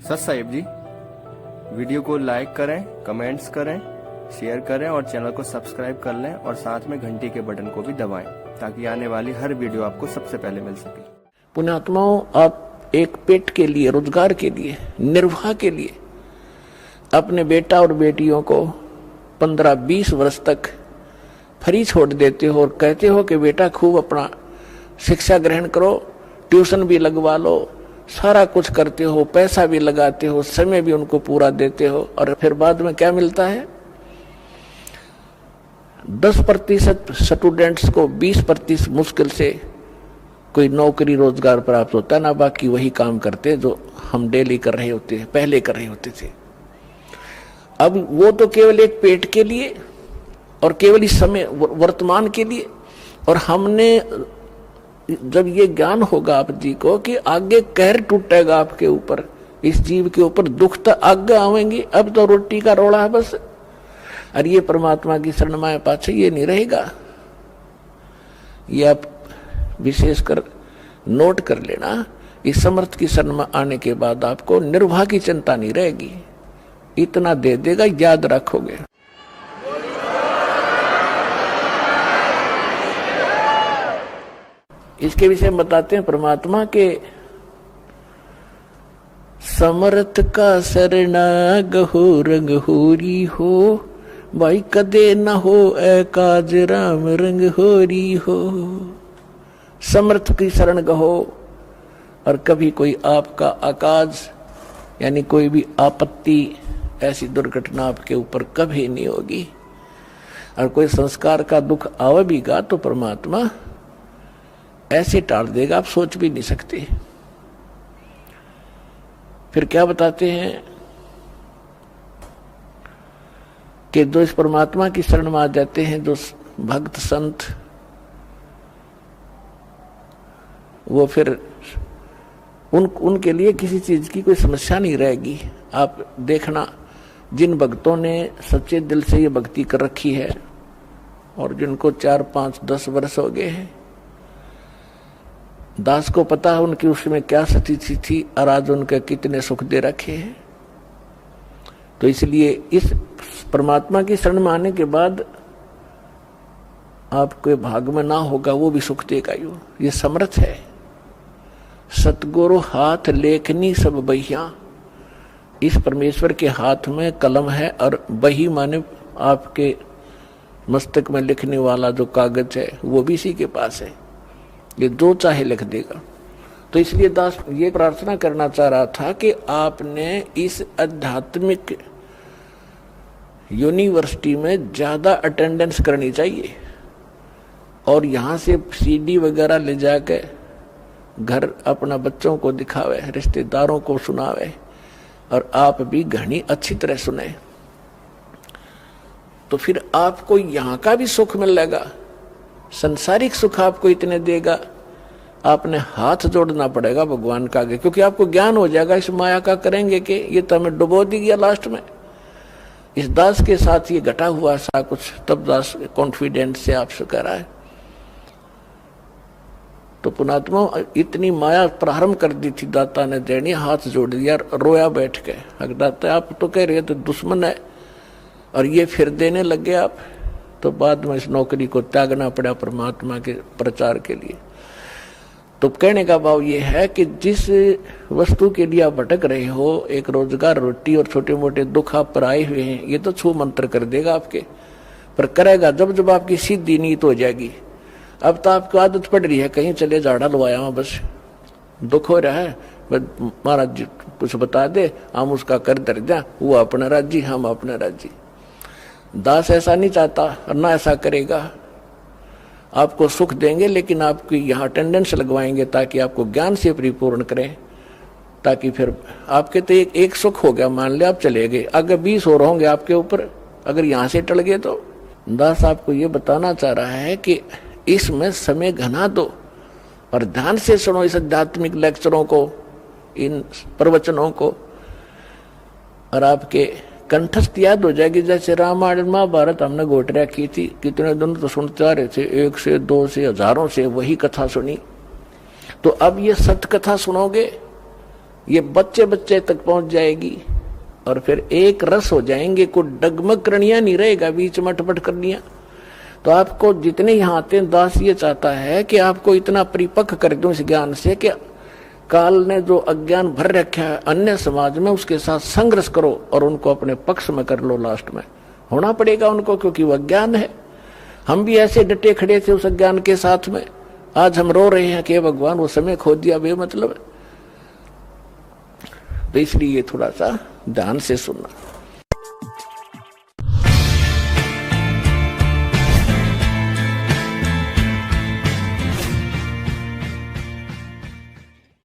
सत साहिब जी, वीडियो को लाइक करें, कमेंट्स करें, शेयर करें और चैनल को सब्सक्राइब कर लें और साथ में घंटी के बटन को भी दबाएं ताकि आने वाली हर वीडियो आपको सबसे पहले मिल सके। पुण्यात्माओं, आप एक पेट के लिए, रोजगार के लिए, निर्वाह के लिए अपने बेटा और बेटियों को 15-20 वर्ष तक फ्री छोड़ देते हो और कहते हो कि बेटा खूब अपना शिक्षा ग्रहण करो, ट्यूशन भी लगवा लो, सारा कुछ करते हो, पैसा भी लगाते हो, समय भी उनको पूरा देते हो, और फिर बाद में क्या मिलता है? 10% स्टूडेंट्स को 20% मुश्किल से कोई नौकरी रोजगार प्राप्त होता है, ना बाकी वही काम करते जो हम डेली कर रहे होते हैं, पहले कर रहे होते थे। अब वो तो केवल एक पेट के लिए और केवल इस समय वर्तमान के लिए, और हमने जब ये ज्ञान होगा आप जी को कि आगे कहर टूटेगा आपके ऊपर, इस जीव के ऊपर दुख तो आगे आवेंगे, अब तो रोटी का रोड़ा है बस, और ये परमात्मा की शरण माए पाछे ये नहीं रहेगा। ये आप विशेषकर नोट कर लेना, इस समर्थ की शरण में आने के बाद आपको निर्वाह की चिंता नहीं रहेगी, इतना दे देगा, याद रखोगे। इसके विषय में बताते हैं परमात्मा के समर्थ का शरणा गहो रंग होरी हो, भाई कदे न हो एकाज राम रंग होरी हो। समर्थ की शरण गहो, और कभी कोई आपका आकाज यानी कोई भी आपत्ति, ऐसी दुर्घटना आपके ऊपर कभी नहीं होगी, और कोई संस्कार का दुख आवेगा तो परमात्मा ऐसे टाल देगा, आप सोच भी नहीं सकते। फिर क्या बताते हैं कि जो इस परमात्मा की शरण में आ जाते हैं, जो भक्त संत, वो फिर उनके लिए किसी चीज की कोई समस्या नहीं रहेगी। आप देखना, जिन भक्तों ने सच्चे दिल से ये भक्ति कर रखी है और जिनको 4, 5, 10 वर्ष हो गए हैं, दास को पता है उनकी उसमें क्या स्थिति थी और आज उनके कितने सुख दे रखे हैं। तो इसलिए इस परमात्मा की शरण में आने के बाद आपके भाग में ना होगा वो भी सुख देगा। ये समर्थ है। सतगुरु हाथ लेखनी सब बहिया, इस परमेश्वर के हाथ में कलम है, और बही माने आपके मस्तक में लिखने वाला जो कागज है वो भी इसी के पास है, ये जो चाहे लिख देगा। तो इसलिए दास ये प्रार्थना करना चाह रहा था कि आपने इस आध्यात्मिक यूनिवर्सिटी में ज्यादा अटेंडेंस करनी चाहिए, और यहाँ से सीडी वगैरह ले जाके घर अपना बच्चों को दिखावे, रिश्तेदारों को सुनावे, और आप भी घनी अच्छी तरह सुने, तो फिर आपको यहाँ का भी सुख मिलेगा, संसारिक सुख आपको इतने देगा, आपने हाथ जोड़ना पड़ेगा भगवान का आगे, क्योंकि आपको ज्ञान हो जाएगा इस माया का करेंगे कि ये तो हमें डुबो दी गया लास्ट में। इस दास के साथ ये घटा हुआ सा कुछ, तब दास कॉन्फिडेंस से आपसे कह रहा है। तो पुणात्मा इतनी माया प्रारंभ कर दी थी दाता ने देनी, हाथ जोड़ दिया, रोया बैठ के। अगर दाता आप तो कह रहे तो दुश्मन है, और ये फिर देने लग गए आप, तो बाद में इस नौकरी को त्यागना पड़ा परमात्मा के प्रचार के लिए। तो कहने का भाव ये है कि जिस वस्तु के लिए आप भटक रहे हो, एक रोजगार, रोटी और छोटे मोटे दुख आप पर आए हुए हैं, ये तो छू मंत्र कर देगा आपके, पर करेगा जब जब आपकी सीधी नीयत हो जाएगी। अब तो आपको आदत पड़ रही है, कहीं चले झाड़ा लवाया वहां, बस दुख हो रहा है, महाराज जी कुछ बता दे, हम उसका कर दर जा, वो अपना राज्य, हम अपना राज्य। दास ऐसा नहीं चाहता और ना ऐसा करेगा। आपको सुख देंगे, लेकिन आपकी यहाँ अटेंडेंस लगवाएंगे ताकि आपको ज्ञान से परिपूर्ण करें, ताकि फिर आपके तो एक सुख हो गया, मान लिया आप चले गए, अगर 20 और होंगे आपके ऊपर, अगर यहाँ से टल गए तो। दास आपको ये बताना चाह रहा है कि इसमें समय घना दो और ध्यान से सुनो इस आध्यात्मिक लेक्चरों को, इन प्रवचनों को, और आपके कंठस्थ याद हो जाएगी। जैसे रामायण महाभारत हमने गोटरिया की थी, कितने दिन तो सुनते आ रहे थे, 1 से 2 से हजारों से वही कथा सुनी। तो अब ये सत्य कथा सुनोगे ये बच्चे बच्चे तक पहुंच जाएगी और फिर एक रस हो जाएंगे, कोई डगमग करणिया नहीं रहेगा, बीच में अटपट करनिया। तो आपको जितने यहाँ आते हैं, दास ये चाहता है कि आपको इतना परिपक्व कर दूं इस ज्ञान से कि काल ने जो अज्ञान भर रखा है अन्य समाज में, उसके साथ संघर्ष करो और उनको अपने पक्ष में कर लो। लास्ट में होना पड़ेगा उनको, क्योंकि वह अज्ञान है। हम भी ऐसे डटे खड़े थे उस अज्ञान के साथ में, आज हम रो रहे हैं कि भगवान वो समय खो दिया, बेमतलब। तो इसलिए थोड़ा सा ध्यान से सुनना।